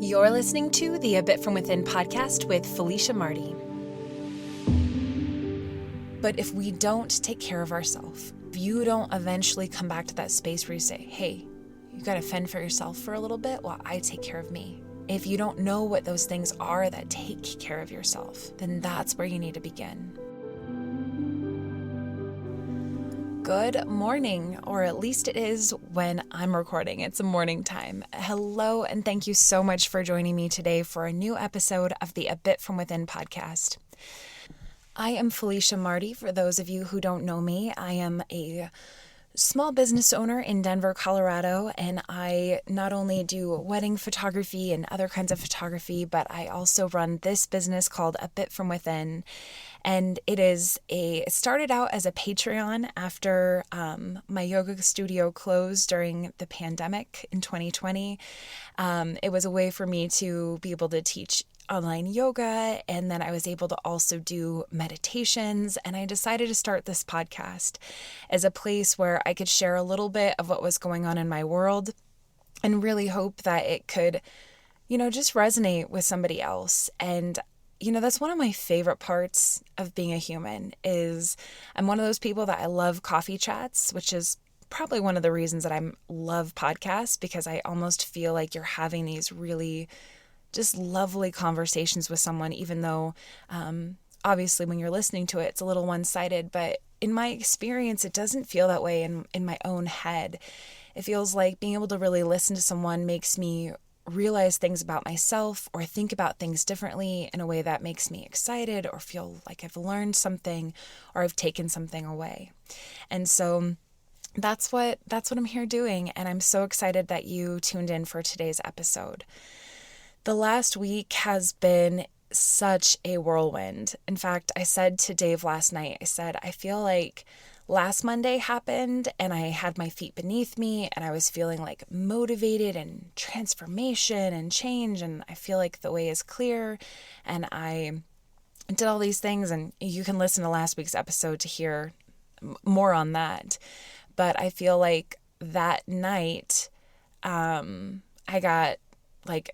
You're listening to the A Bit From Within podcast with Felicia Marty. But if we don't take care of ourselves, if you don't eventually come back to that space where you say, hey, you got to fend for yourself for a little bit while I take care of me. If you don't know what those things are that take care of yourself, then that's where you need to begin. Good morning, or at least it is when I'm recording. It's a morning time. Hello, and thank you so much for joining me today for a new episode of the A Bit From Within podcast. I am Felicia Marty. For those of you who don't know me, I am a small business owner in Denver, Colorado, and I not only do wedding photography and other kinds of photography, but I also run this business called A Bit From Within. And it started out as a Patreon after my yoga studio closed during the pandemic in 2020. It was a way for me to be able to teach online yoga, and then I was able to also do meditations, and I decided to start this podcast as a place where I could share a little bit of what was going on in my world and really hope that it could, just resonate with somebody else. And that's one of my favorite parts of being a human is I'm one of those people that I love coffee chats, which is probably one of the reasons that I love podcasts, because I almost feel like you're having these really just lovely conversations with someone, even though obviously when you're listening to it, it's a little one-sided. But in my experience, it doesn't feel that way in my own head. It feels like being able to really listen to someone makes me realize things about myself or think about things differently in a way that makes me excited or feel like I've learned something or I've taken something away. And so that's what I'm here doing. And I'm so excited that you tuned in for today's episode. The last week has been such a whirlwind. In fact, I said to Dave last night, I feel like last Monday happened and I had my feet beneath me and I was feeling like motivated and transformation and change, and I feel like the way is clear, and I did all these things, and you can listen to last week's episode to hear more on that. But I feel like that night I got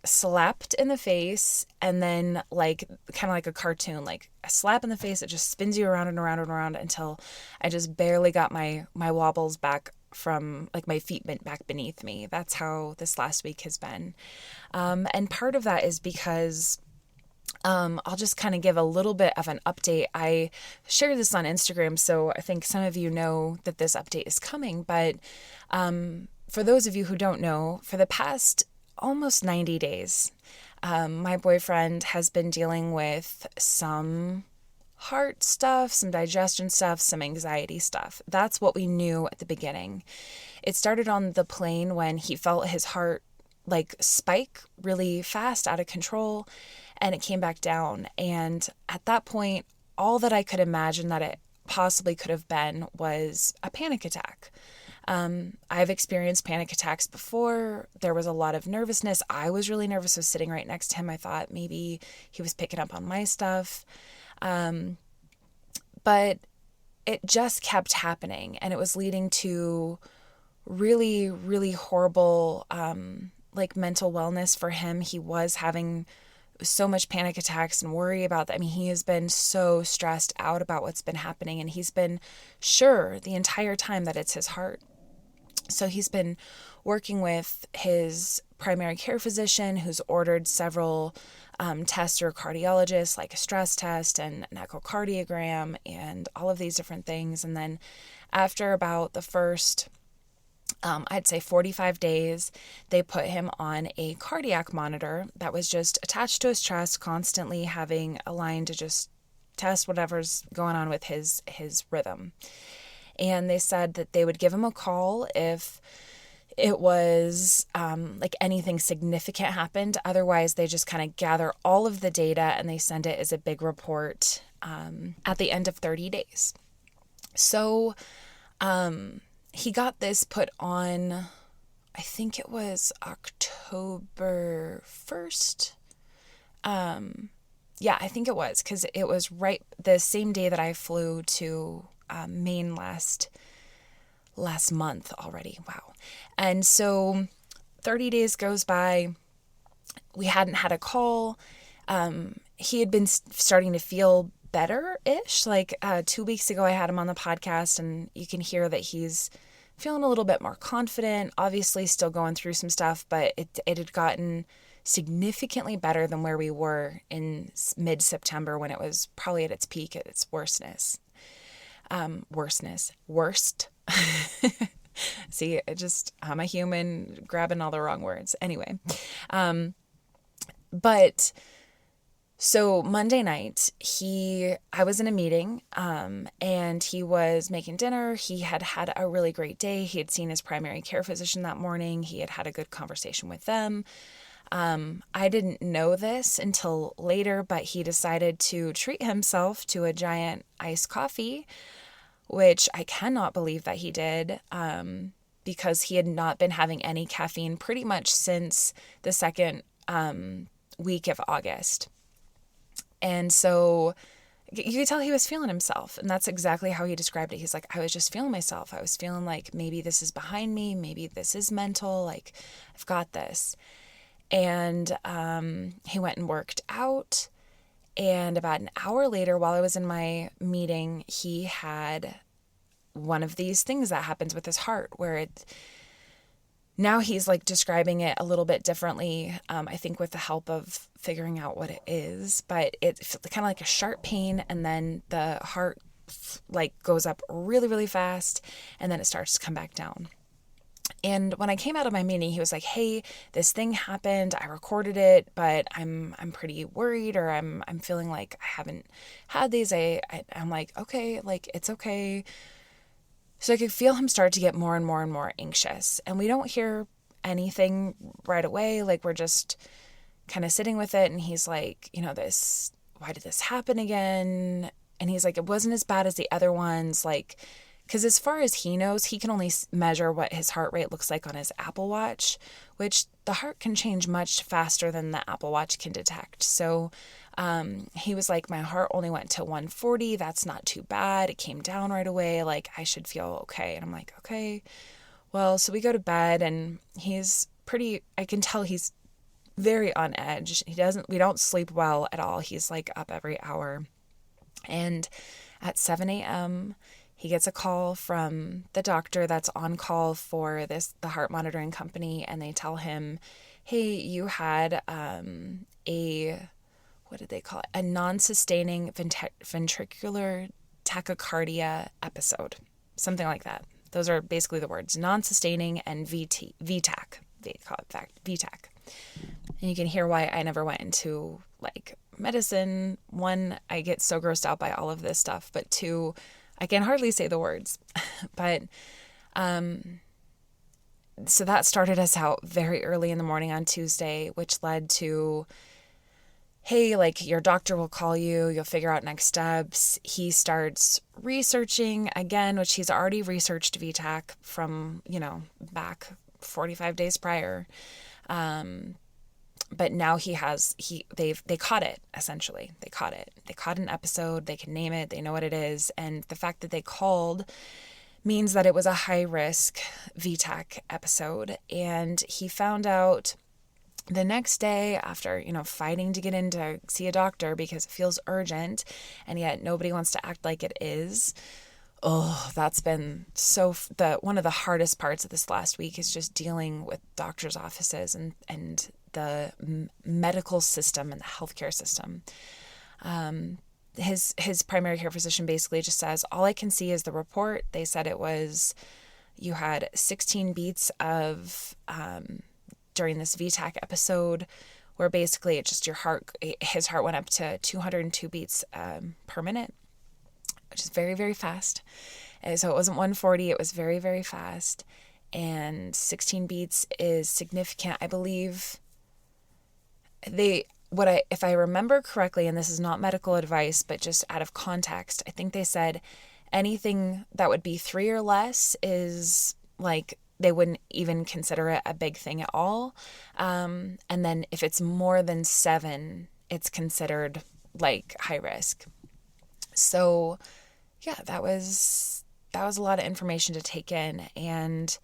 slapped in the face, and then kind of like a cartoon, like a slap in the face that just spins you around and around and around until I just barely got my wobbles back from my feet back beneath me. That's how this last week has been. And part of that is because I'll just kind of give a little bit of an update. I shared this on Instagram, so I think some of you know that this update is coming. But for those of you who don't know, for the past almost 90 days, my boyfriend has been dealing with some heart stuff, some digestion stuff, some anxiety stuff. That's what we knew at the beginning. It started on the plane when he felt his heart spike really fast, out of control, and it came back down. And at that point, all that I could imagine that it possibly could have been was a panic attack. I've experienced panic attacks before. There was a lot of nervousness. I was really nervous. I was sitting right next to him. I thought maybe he was picking up on my stuff. But it just kept happening, and it was leading to really, really horrible, mental wellness for him. He was having so much panic attacks and worry about that. I mean, he has been so stressed out about what's been happening, and he's been sure the entire time that it's his heart. So he's been working with his primary care physician, who's ordered several tests through a cardiologist, like a stress test and an echocardiogram and all of these different things. And then after about the first, I'd say 45 days, they put him on a cardiac monitor that was just attached to his chest, constantly having a line to just test whatever's going on with his rhythm. And they said that they would give him a call if it was anything significant happened. Otherwise, they just kind of gather all of the data and they send it as a big report at the end of 30 days. So he got this put on, I think it was October 1st. Yeah, I think it was, because it was right the same day that I flew to Maine last month already. Wow. And so 30 days goes by. we hadn't had a call. He had been starting to feel better-ish. Like 2 weeks ago, I had him on the podcast, and you can hear that he's feeling a little bit more confident, obviously still going through some stuff, but it had gotten significantly better than where we were in mid-September when it was probably at its peak, at its worst. See, I'm a human grabbing all the wrong words. Anyway, but so Monday night, I was in a meeting, and he was making dinner. He had had a really great day. He had seen his primary care physician that morning. He had had a good conversation with them. I didn't know this until later, but he decided to treat himself to a giant iced coffee, which I cannot believe that he did, because he had not been having any caffeine pretty much since the second week of August. And so you could tell he was feeling himself. And that's exactly how he described it. He's like, I was just feeling myself. I was feeling like maybe this is behind me. Maybe this is mental. Like, I've got this. And he went and worked out. And about an hour later, while I was in my meeting, he had one of these things that happens with his heart where now he's like describing it a little bit differently, I think with the help of figuring out what it is, but it's kind of like a sharp pain, and then the heart like goes up really, really fast, and then it starts to come back down. And when I came out of my meeting, he was like, hey, this thing happened. I recorded it, but I'm pretty worried, or I'm feeling like I haven't had these. I'm like, okay, like it's okay. So I could feel him start to get more and more and more anxious. And we don't hear anything right away. Like, we're just kind of sitting with it. And he's like, why did this happen again? And he's like, it wasn't as bad as the other ones. Like, because as far as he knows, he can only measure what his heart rate looks like on his Apple Watch, which the heart can change much faster than the Apple Watch can detect. So he was like, my heart only went to 140. That's not too bad. It came down right away. Like, I should feel okay. And I'm like, okay. Well, so we go to bed, and I can tell he's very on edge. We don't sleep well at all. He's like up every hour. And at 7 a.m., he gets a call from the doctor that's on call for the heart monitoring company, and they tell him, hey, you had what did they call it? A non-sustaining ventricular tachycardia episode. Something like that. Those are basically the words. Non-sustaining and VTAC. They call it VTAC. And you can hear why I never went into like medicine. One, I get so grossed out by all of this stuff. But two, I can hardly say the words. But so that started us out very early in the morning on Tuesday, which led to, hey, like, your doctor will call you, you'll figure out next steps. He starts researching again, which he's already researched VTAC from, back 45 days prior. But now they caught it, essentially. They caught an episode, they can name it, they know what it is. And the fact that they called means that it was a high risk VTAC episode. And he found out the next day after, fighting to get in to see a doctor because it feels urgent, and yet nobody wants to act like it is. Oh, that's been one of the hardest parts of this last week is just dealing with doctors' offices and the medical system and the healthcare system. His primary care physician basically just says, all I can see is the report. They said you had 16 beats of during this VTAC episode, where basically it's just his heart went up to 202 beats per minute, which is very, very fast. And so it wasn't 140, it was very, very fast. And 16 beats is significant. I believe if I remember correctly, and this is not medical advice, but just out of context, I think they said anything that would be 3 or less is like, they wouldn't even consider it a big thing at all. And then if it's more than 7, it's considered like high risk. So yeah, that was a lot of information to take in. And,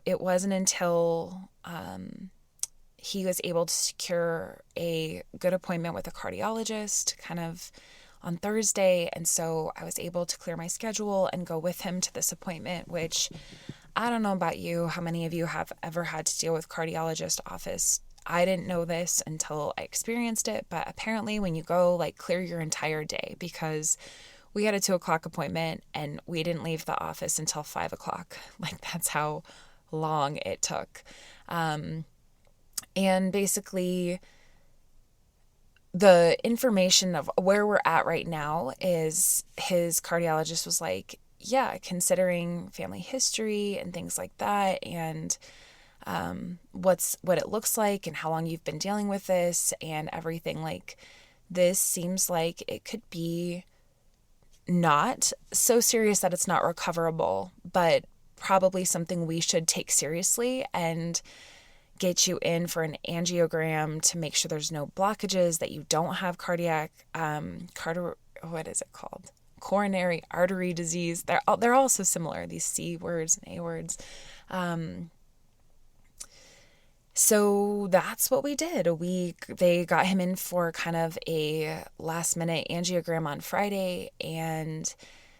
it wasn't until he was able to secure a good appointment with a cardiologist kind of on Thursday. And so I was able to clear my schedule and go with him to this appointment, which I don't know about you, how many of you have ever had to deal with cardiologist office. I didn't know this until I experienced it, but apparently when you go, like, clear your entire day, because we had a 2:00 appointment and we didn't leave the office until 5:00. Like, that's how long it took. And basically, the information of where we're at right now is his cardiologist was like, yeah, considering family history and things like that, and what it looks like and how long you've been dealing with this and everything, like, this seems like it could be not so serious that it's not recoverable, but probably something we should take seriously and get you in for an angiogram to make sure there's no blockages, that you don't have what is it called? Coronary artery disease. They're all so similar, these C words and A words. So that's what we did. They got him in for kind of a last minute angiogram on Friday, and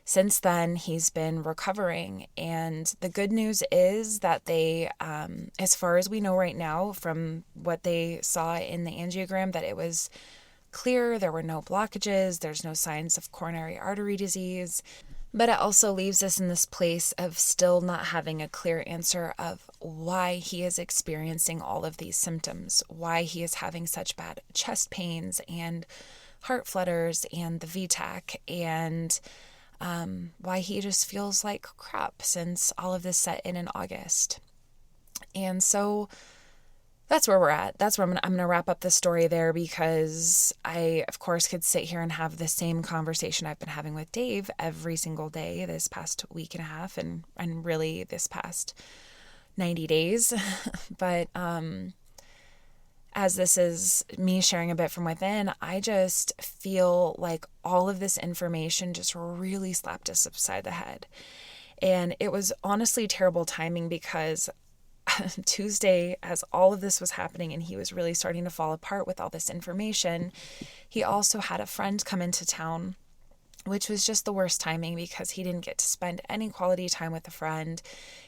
since then he's been recovering. And the good news is that they, as far as we know right now from what they saw in the angiogram, that it was clear. There were no blockages. There's no signs of coronary artery disease. But it also leaves us in this place of still not having a clear answer of why he is experiencing all of these symptoms, why he is having such bad chest pains and heart flutters and the VTAC, and why he just feels like crap since all of this set in August. And so that's where we're at. That's where I'm gonna wrap up the story there, because I, of course, could sit here and have the same conversation I've been having with Dave every single day this past week and a half, and really this past 90 days. But as this is me sharing a bit from within, I just feel like all of this information just really slapped us upside the head. And it was honestly terrible timing, because Tuesday, as all of this was happening and he was really starting to fall apart with all this information, he also had a friend come into town, which was just the worst timing because he didn't get to spend any quality time with a friend.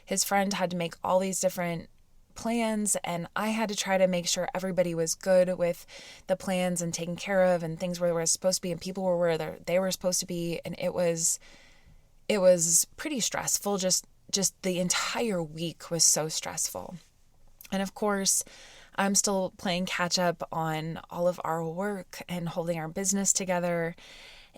His friend had to make all these different plans, and I had to try to make sure everybody was good with the plans and taken care of, and things were where they were supposed to be and people were where they were supposed to be. And it was pretty stressful. Just the entire week was so stressful. And of course, I'm still playing catch up on all of our work and holding our business together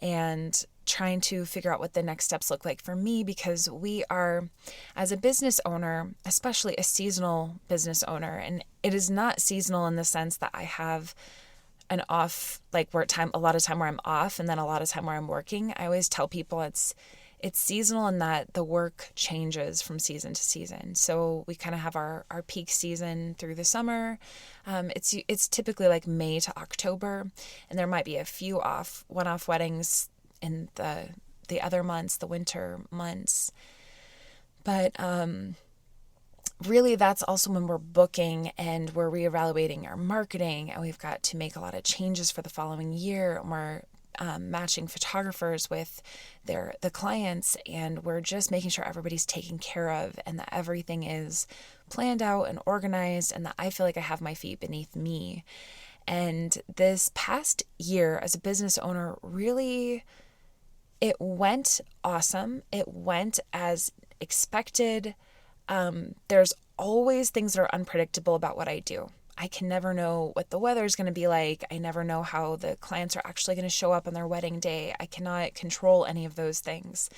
and trying to figure out what the next steps look like for me, because we are, as a business owner, especially a seasonal business owner, and it is not seasonal in the sense that I have an off, like a lot of time where I'm off and then a lot of time where I'm working. I always tell people it's seasonal in that the work changes from season to season. So we kind of have our peak season through the summer. It's typically like May to October, and there might be a few one-off weddings in the other months, the winter months. But really, that's also when we're booking and we're reevaluating our marketing, and we've got to make a lot of changes for the following year. And we're matching photographers with the clients, and we're just making sure everybody's taken care of and that everything is planned out and organized, and that I feel like I have my feet beneath me. And this past year as a business owner, really, it went awesome. It went as expected. There's always things that are unpredictable about what I do. I can never know what the weather is going to be like. I never know how the clients are actually going to show up on their wedding day. I cannot control any of those things.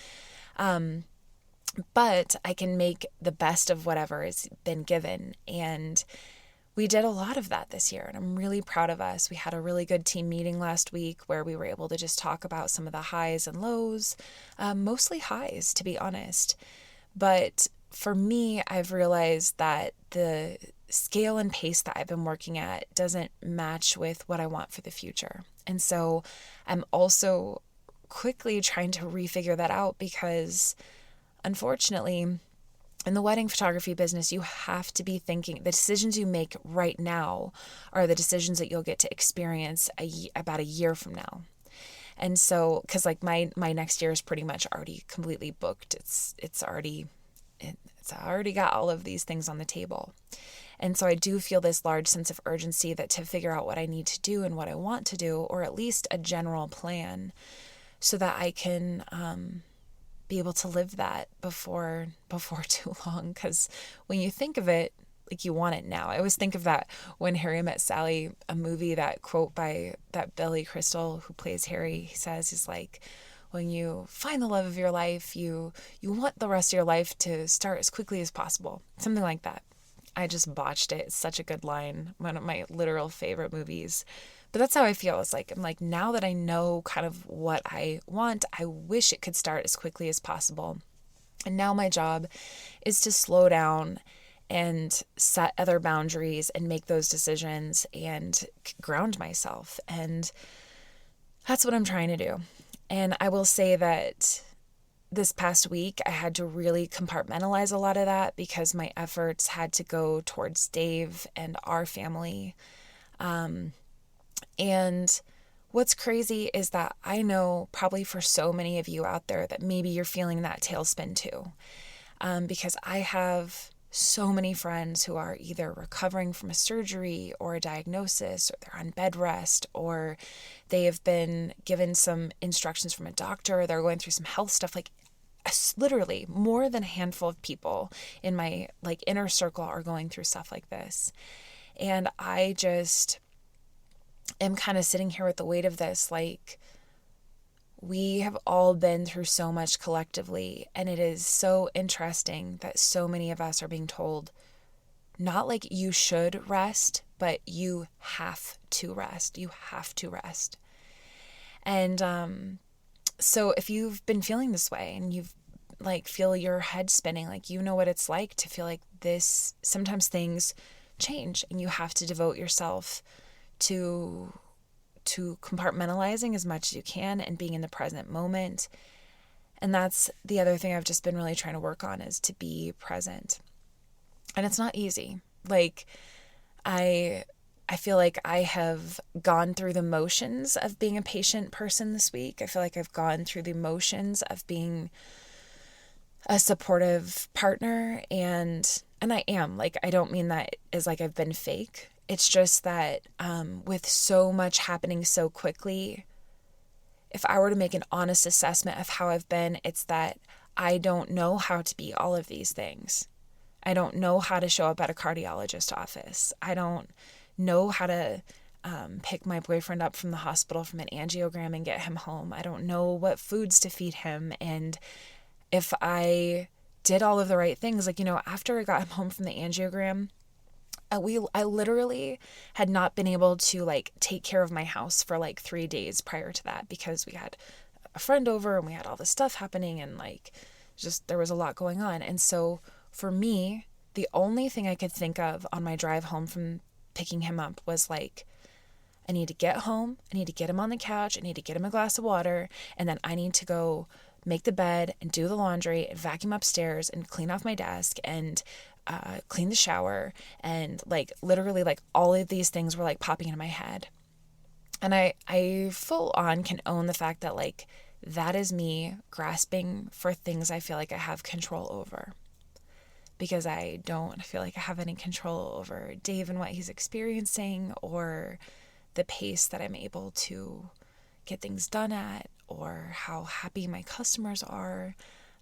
But I can make the best of whatever has been given. And we did a lot of that this year, and I'm really proud of us. We had a really good team meeting last week where we were able to just talk about some of the highs and lows, mostly highs, to be honest. But for me, I've realized that the scale and pace that I've been working at doesn't match with what I want for the future. And so I'm also quickly trying to refigure that out, because unfortunately, in the wedding photography business, you have to be thinking the decisions you make right now are the decisions that you'll get to experience about a year from now. And so, because like my next year is pretty much already completely booked. It's already got all of these things on the table. And so I do feel this large sense of urgency that to figure out what I need to do and what I want to do, or at least a general plan, so that I can be able to live that before too long. Because when you think of it, like, you want it now. I always think of that When Harry Met Sally, a movie, that quote by that Billy Crystal who plays Harry. He says, he's like, when you find the love of your life, you want the rest of your life to start as quickly as possible. Something like that. I just botched it. It's such a good line. One of my literal favorite movies. But that's how I feel. It's like, I'm like, now that I know kind of what I want, I wish it could start as quickly as possible. And now my job is to slow down and set other boundaries and make those decisions and ground myself. And that's what I'm trying to do. And I will say that this past week, I had to really compartmentalize a lot of that because my efforts had to go towards Dave and our family. And what's crazy is that I know probably for so many of you out there that maybe you're feeling that tailspin too. Because I have so many friends who are either recovering from a surgery or a diagnosis, or they're on bed rest, or they have been given some instructions from a doctor, or they're going through some health stuff. Like, literally more than a handful of people in my like inner circle are going through stuff like this. And I just am kind of sitting here with the weight of this. Like, we have all been through so much collectively, and it is so interesting that so many of us are being told, not like you should rest, but you have to rest. You have to rest. And so if you've been feeling this way and you've like feel your head spinning, like, you know what it's like to feel like this, sometimes things change and you have to devote yourself to compartmentalizing as much as you can and being in the present moment. And that's the other thing I've just been really trying to work on, is to be present. And it's not easy. Like, I feel like I have gone through the motions of being a patient person this week. I feel like I've gone through the motions of being a supportive partner, and I am. Like, I don't mean that as like I've been fake. It's just that with so much happening so quickly, if I were to make an honest assessment of how I've been, it's that I don't know how to be all of these things. I don't know how to show up at a cardiologist's office. I don't know how to pick my boyfriend up from the hospital from an angiogram and get him home. I don't know what foods to feed him. And if I did all of the right things, like, after I got him home from the angiogram, I literally had not been able to like take care of my house for like 3 days prior to that, because we had a friend over and we had all this stuff happening, and like, just, there was a lot going on. And so for me, the only thing I could think of on my drive home from picking him up was like, I need to get home, I need to get him on the couch, I need to get him a glass of water, and then I need to go make the bed and do the laundry and vacuum upstairs and clean off my desk and clean the shower. And like, literally, like, all of these things were like popping into my head. And I full on can own the fact that like, that is me grasping for things I feel like I have control over, because I don't feel like I have any control over Dave and what he's experiencing, or the pace that I'm able to get things done at, or how happy my customers are.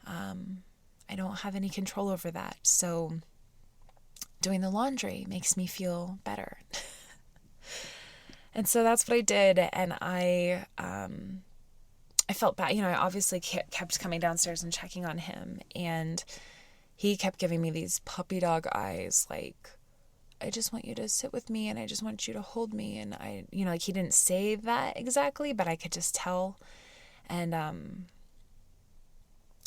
I don't have any control over that. So doing the laundry makes me feel better. And so that's what I did. And I felt bad. I obviously kept coming downstairs and checking on him. And he kept giving me these puppy dog eyes, like, I just want you to sit with me and I just want you to hold me. And I, like, he didn't say that exactly, but I could just tell. And I'm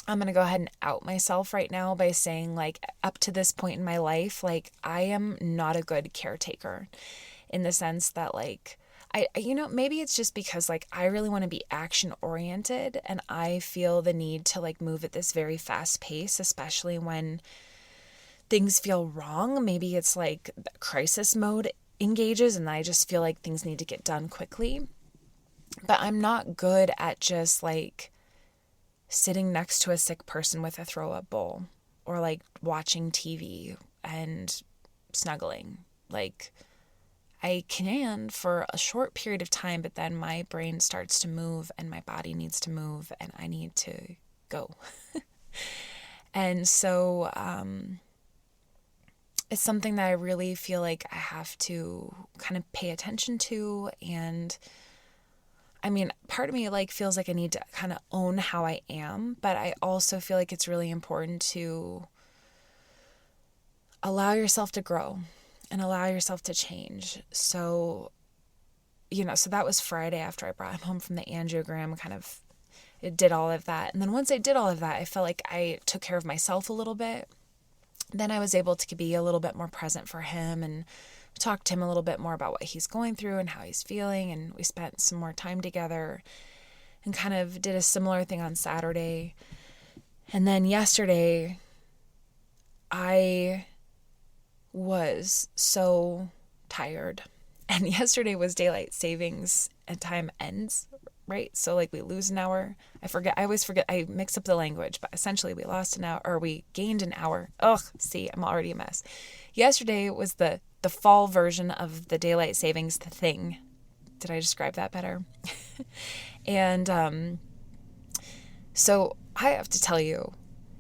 going to go ahead and out myself right now by saying, like, up to this point in my life, like, I am not a good caretaker, in the sense that, like, maybe it's just because, like, I really want to be action oriented, and I feel the need to, like, move at this very fast pace, especially when things feel wrong. Maybe it's like crisis mode engages and I just feel like things need to get done quickly. But I'm not good at just like sitting next to a sick person with a throw up bowl or like watching TV and snuggling. Like, I can for a short period of time, but then my brain starts to move and my body needs to move and I need to go. And so it's something that I really feel like I have to kind of pay attention to. And I mean, part of me like feels like I need to kind of own how I am, but I also feel like it's really important to allow yourself to grow and allow yourself to change. So, so that was Friday after I brought him home from the angiogram, it did all of that. And then once I did all of that, I felt like I took care of myself a little bit. Then I was able to be a little bit more present for him and talk to him a little bit more about what he's going through and how he's feeling. And we spent some more time together and kind of did a similar thing on Saturday. And then yesterday, I was so tired. And yesterday was daylight savings and time ends, right? So like we lose an hour. I always forget, I mix up the language, but essentially we lost an hour or we gained an hour. Ugh, see, I'm already a mess. Yesterday was the fall version of the daylight savings thing. Did I describe that better? And so I have to tell you,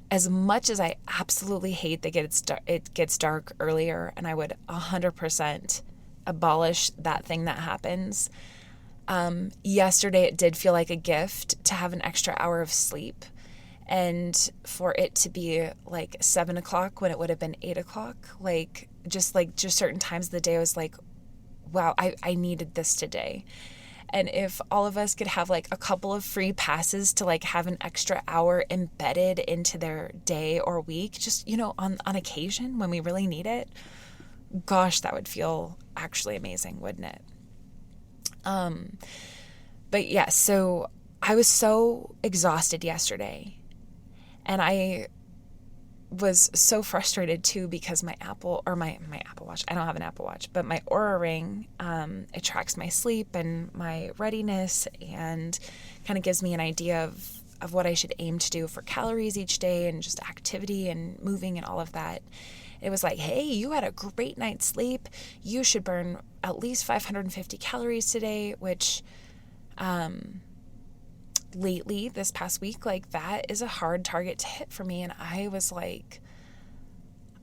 as much as I absolutely hate that it gets dark earlier, and I would 100% abolish that thing that happens, yesterday it did feel like a gift to have an extra hour of sleep, and for it to be like 7 o'clock when it would have been 8 o'clock, just certain times of the day, I was like, wow, I needed this today. And if all of us could have like a couple of free passes to like have an extra hour embedded into their day or week, just, on occasion when we really need it, gosh, that would feel actually amazing, wouldn't it? But yeah, so I was so exhausted yesterday, and I was so frustrated too because my Apple Watch, I don't have an Apple Watch, but my Oura Ring, it tracks my sleep and my readiness and kind of gives me an idea of what I should aim to do for calories each day and just activity and moving and all of that. It was like, hey, you had a great night's sleep. You should burn at least 550 calories today, which lately, this past week, like that is a hard target to hit for me. And I was like,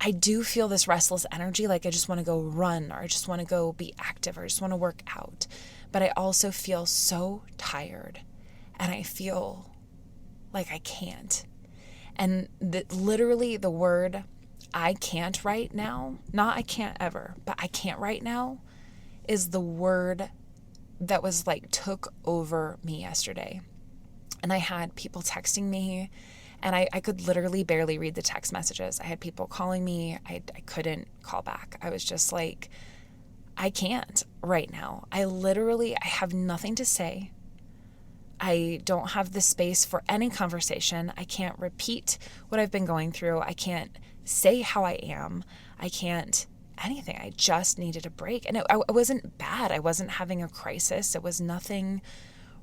I do feel this restless energy. Like I just want to go run, or I just want to go be active, or I just want to work out. But I also feel so tired, and I feel like I can't. And literally the word I can't right now, not I can't ever, but I can't right now, is the word that was like took over me yesterday. And I had people texting me, and I could literally barely read the text messages. I had people calling me. I couldn't call back. I was just like, I can't right now. I have nothing to say. I don't have the space for any conversation. I can't repeat what I've been going through. I can't say how I am. I can't anything. I just needed a break. And it wasn't bad. I wasn't having a crisis. It was nothing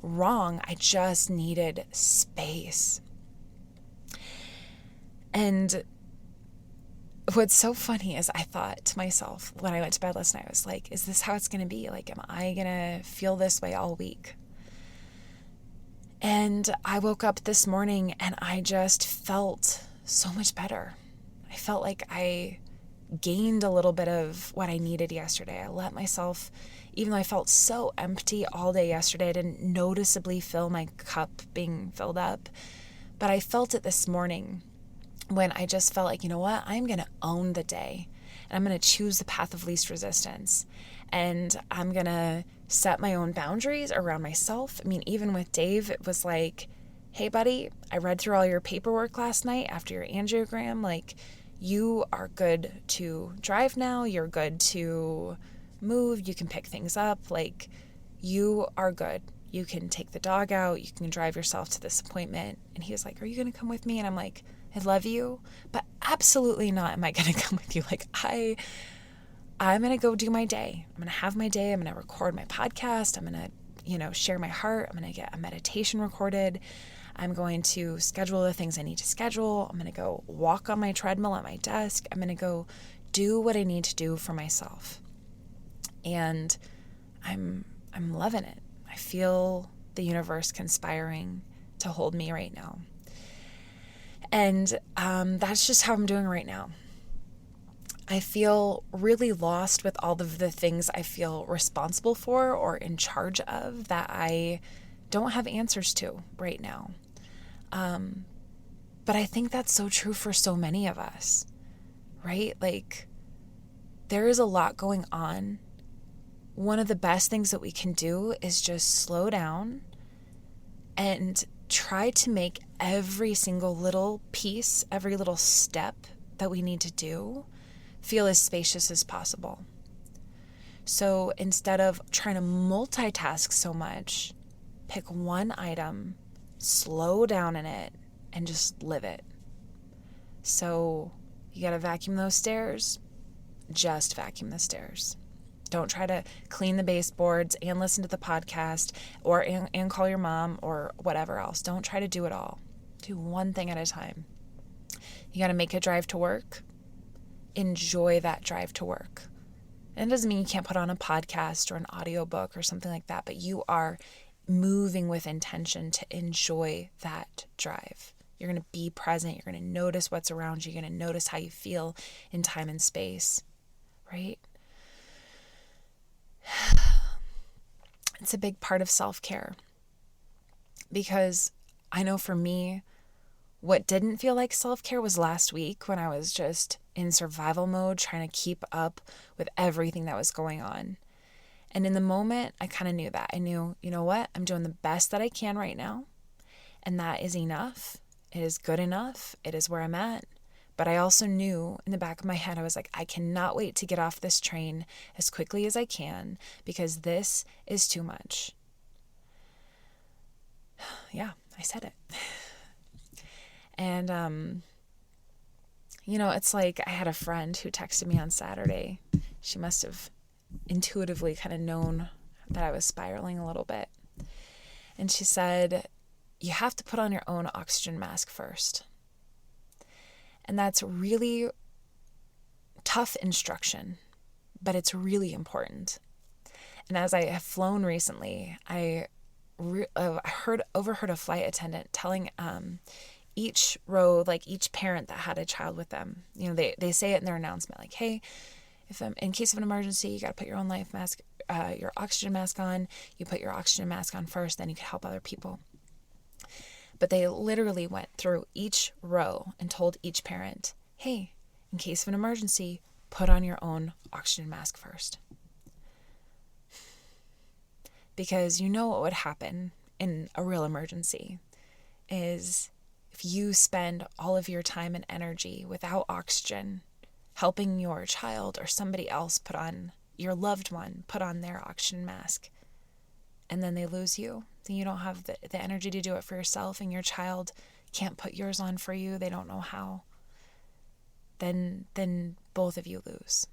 wrong. I just needed space. And what's so funny is I thought to myself when I went to bed last night, I was like, is this how it's going to be? Like, am I going to feel this way all week? And I woke up this morning and I just felt so much better. I felt like I gained a little bit of what I needed yesterday. I let myself, even though I felt so empty all day yesterday, I didn't noticeably feel my cup being filled up. But I felt it this morning when I just felt like, you know what, I'm going to own the day. And I'm going to choose the path of least resistance. And I'm going to set my own boundaries around myself. I mean, even with Dave, it was like, hey, buddy, I read through all your paperwork last night after your angiogram. Like, you are good to drive now. You're good to move. You can pick things up. Like, you are good. You can take the dog out. You can drive yourself to this appointment. And he was like, are you going to come with me? And I'm like, I love you, but absolutely not am I going to come with you. Like, I'm going to go do my day. I'm going to have my day. I'm going to record my podcast. I'm going to, share my heart. I'm going to get a meditation recorded. I'm going to schedule the things I need to schedule. I'm going to go walk on my treadmill at my desk. I'm going to go do what I need to do for myself. And I'm loving it. I feel the universe conspiring to hold me right now. And that's just how I'm doing right now. I feel really lost with all of the things I feel responsible for or in charge of that I don't have answers to right now. But I think that's so true for so many of us, right? Like, there is a lot going on. One of the best things that we can do is just slow down and try to make every single little piece, every little step that we need to do feel as spacious as possible. So instead of trying to multitask so much, pick one item, slow down in it, and just live it. So you gotta vacuum those stairs, just vacuum the stairs. Don't try to clean the baseboards and listen to the podcast and call your mom or whatever else. Don't try to do it all. Do one thing at a time. You got to make a drive to work. Enjoy that drive to work. And it doesn't mean you can't put on a podcast or an audiobook or something like that, but you are moving with intention to enjoy that drive. You're going to be present. You're going to notice what's around you. You're going to notice how you feel in time and space, right? It's a big part of self-care, because I know for me, what didn't feel like self-care was last week when I was just in survival mode, trying to keep up with everything that was going on. And in the moment, I kind of knew that. I knew, you know what? I'm doing the best that I can right now, and that is enough. It is good enough. It is where I'm at. But I also knew in the back of my head, I was like, I cannot wait to get off this train as quickly as I can, because this is too much. Yeah, I said it. And, it's like I had a friend who texted me on Saturday. She must have intuitively kind of known that I was spiraling a little bit. And she said, you have to put on your own oxygen mask first. And that's really tough instruction, but it's really important. And as I have flown recently, I overheard a flight attendant telling each row, like each parent that had a child with them, they say it in their announcement, like, hey, if in case of an emergency, you got to put your own life mask, your oxygen mask on. You put your oxygen mask on first, then you can help other people. But they literally went through each row and told each parent, hey, in case of an emergency, put on your own oxygen mask first. Because what would happen in a real emergency is if you spend all of your time and energy without oxygen, helping your child or somebody else your loved one put on their oxygen mask, and then they lose you, then you don't have the energy to do it for yourself, and your child can't put yours on for you, they don't know how, then both of you lose.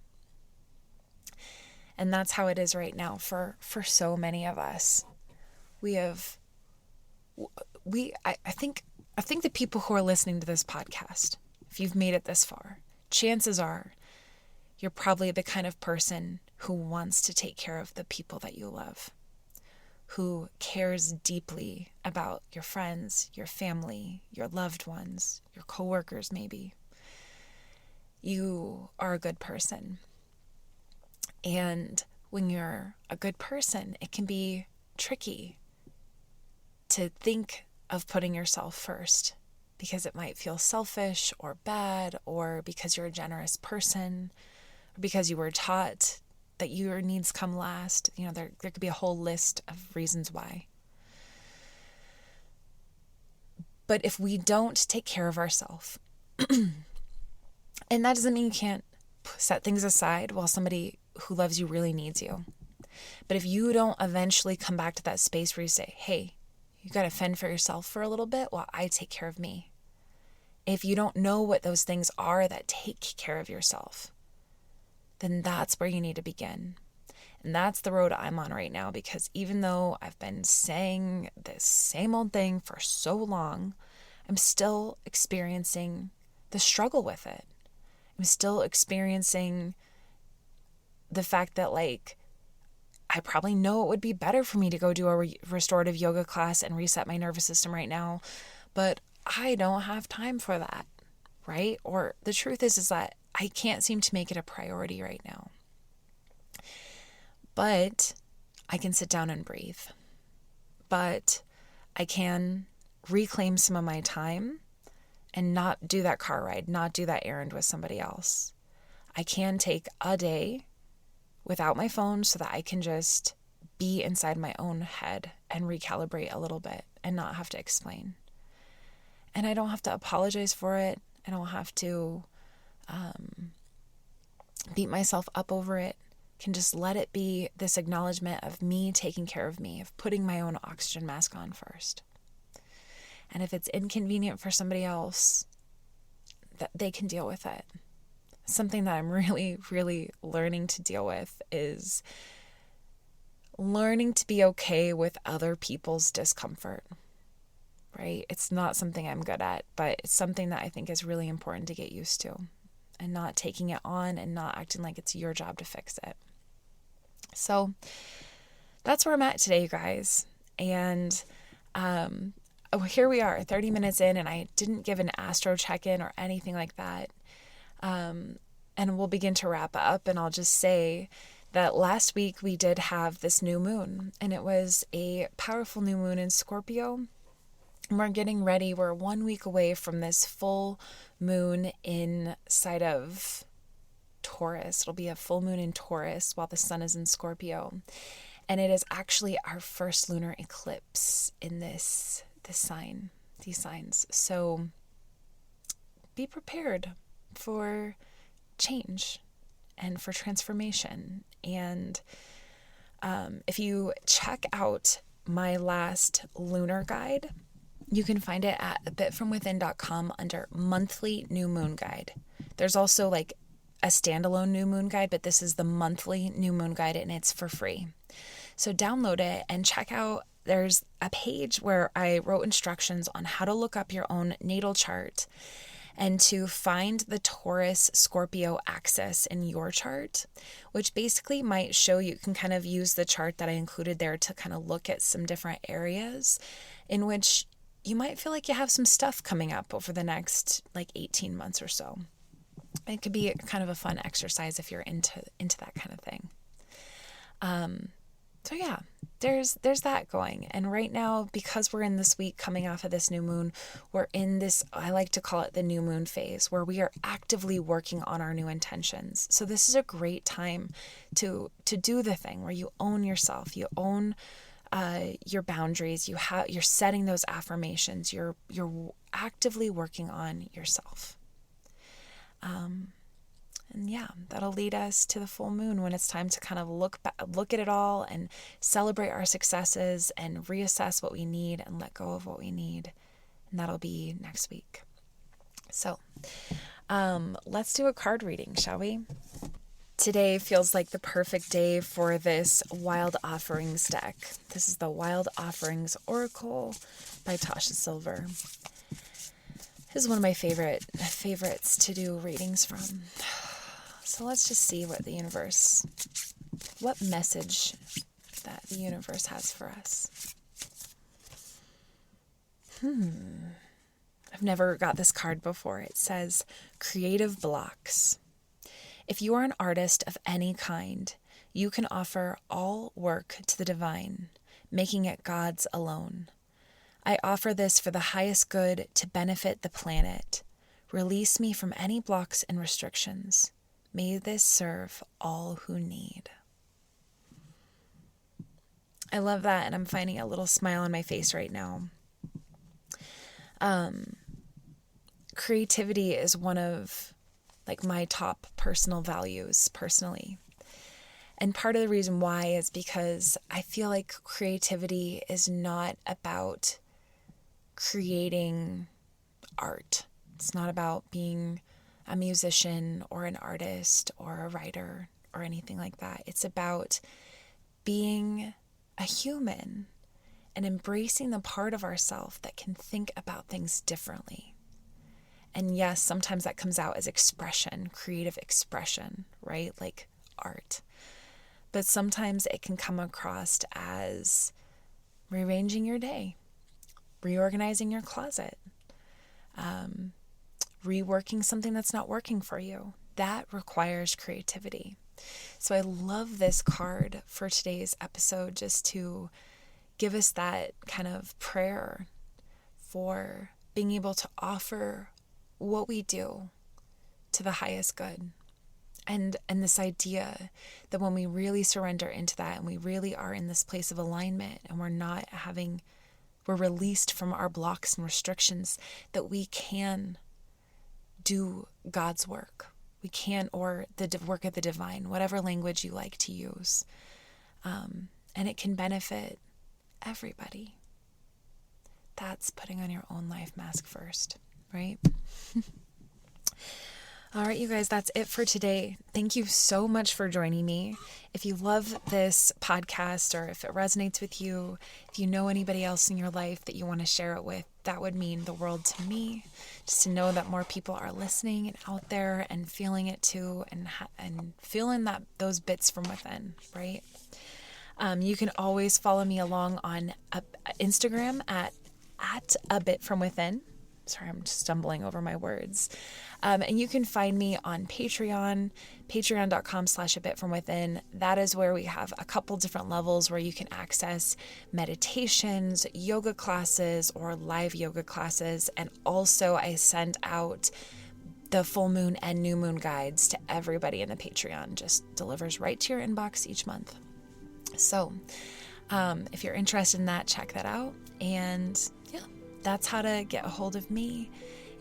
And that's how it is right now for so many of us. I think the people who are listening to this podcast, if you've made it this far, chances are you're probably the kind of person who wants to take care of the people that you love, who cares deeply about your friends, your family, your loved ones, your coworkers maybe. You are a good person. And when you're a good person, it can be tricky to think of putting yourself first, because it might feel selfish or bad, or because you're a generous person, or because you were taught that your needs come last. There could be a whole list of reasons why. But if we don't take care of ourselves, and that doesn't mean you can't set things aside while somebody who loves you really needs you. But if you don't eventually come back to that space where you say, hey, you got to fend for yourself for a little bit while I take care of me. if you don't know what those things are that take care of yourself, then that's where you need to begin. And that's the road I'm on right now, because even though I've been saying this same old thing for so long, I'm still experiencing the struggle with it. I'm still experiencing the fact that, like, I probably know it would be better for me to go do a restorative yoga class and reset my nervous system right now, but I don't have time for that, right? Or the truth is that I can't seem to make it a priority right now. But I can sit down and breathe. But I can reclaim some of my time and not do that car ride, not do that errand with somebody else. I can take a day without my phone so that I can just be inside my own head and recalibrate a little bit and not have to explain. And I don't have to apologize for it. I don't have to beat myself up over it. I can just let it be this acknowledgement of me taking care of me, of putting my own oxygen mask on first. And if it's inconvenient for somebody else, that they can deal with it. Something that I'm really, really learning to deal with is learning to be okay with other people's discomfort, right? It's not something I'm good at, but it's something that I think is really important to get used to, and not taking it on and not acting like it's your job to fix it. So that's where I'm at today, you guys. And here we are, 30 minutes in, and I didn't give an astro check-in or anything like that. And we'll begin to wrap up, and I'll just say that last week we did have this new moon, and it was a powerful new moon in Scorpio. And we're getting ready. We're 1 week away from this full moon inside of Taurus. It'll be a full moon in Taurus while the sun is in Scorpio. And it is actually our first lunar eclipse in this sign, these signs. So be prepared for change and for transformation. And if you check out my last lunar guide, you can find it at abitfromwithin.com under monthly new moon guide. There's also like a standalone new moon guide, but this is the monthly new moon guide, and it's for free. So download it and check out. There's a page where I wrote instructions on how to look up your own natal chart and to find the Taurus Scorpio axis in your chart, which basically might show you can kind of use the chart that I included there to kind of look at some different areas in which you might feel like you have some stuff coming up over the next like 18 months or so. It could be kind of a fun exercise if you're into that kind of thing. So yeah, there's that going. And right now, because we're in this week coming off of this new moon, we're in this, I like to call it the new moon phase, where we are actively working on our new intentions. So this is a great time to do the thing where you own yourself, you own your boundaries, you're setting those affirmations, you're actively working on yourself. And yeah, that'll lead us to the full moon when it's time to kind of look at it all and celebrate our successes and reassess what we need and let go of what we need. And that'll be next week. So, let's do a card reading, shall we? Today feels like the perfect day for this Wild Offerings deck. This is the Wild Offerings Oracle by Tasha Silver. This is one of my favorites to do readings from. So let's just see what message that the universe has for us. I've never got this card before. It says, creative blocks. If you are an artist of any kind, you can offer all work to the divine, making it God's alone. I offer this for the highest good to benefit the planet. Release me from any blocks and restrictions. May this serve all who need. I love that, and I'm finding a little smile on my face right now. Creativity is one of my top personal values personally. And part of the reason why is because I feel like creativity is not about creating art It's not about being a musician or an artist or a writer or anything like that. It's about being a human and embracing the part of ourselves that can think about things differently. And yes, sometimes that comes out as expression, creative expression, right? Like art. But sometimes it can come across as rearranging your day, reorganizing your closet, reworking something that's not working for you. That requires creativity. So I love this card for today's episode, just to give us that kind of prayer for being able to offer what we do to the highest good. And this idea that when we really surrender into that and we really are in this place of alignment and we're released from our blocks and restrictions, that we can do God's work. We can, or the work of the divine, whatever language you like to use. And it can benefit everybody. That's putting on your own life mask first, right? All right, you guys, that's it for today. Thank you so much for joining me. If you love this podcast, or if it resonates with you, if you know anybody else in your life that you want to share it with, that would mean the world to me. Just to know that more people are listening and out there and feeling it too, and feeling those bits from within, right? You can always follow me along on Instagram at a bit from within. Sorry, I'm just stumbling over my words. And you can find me on Patreon, patreon.com/abitfromwithin. That is where we have a couple different levels where you can access meditations, yoga classes, or live yoga classes. And also I send out the full moon and new moon guides to everybody in the Patreon. Just delivers right to your inbox each month. So if you're interested in that, check that out. And yeah, that's how to get a hold of me.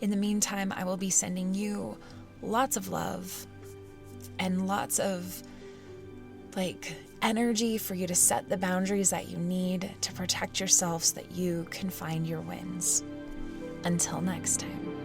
In the meantime, I will be sending you lots of love and lots of energy for you to set the boundaries that you need to protect yourself so that you can find your wins. Until next time.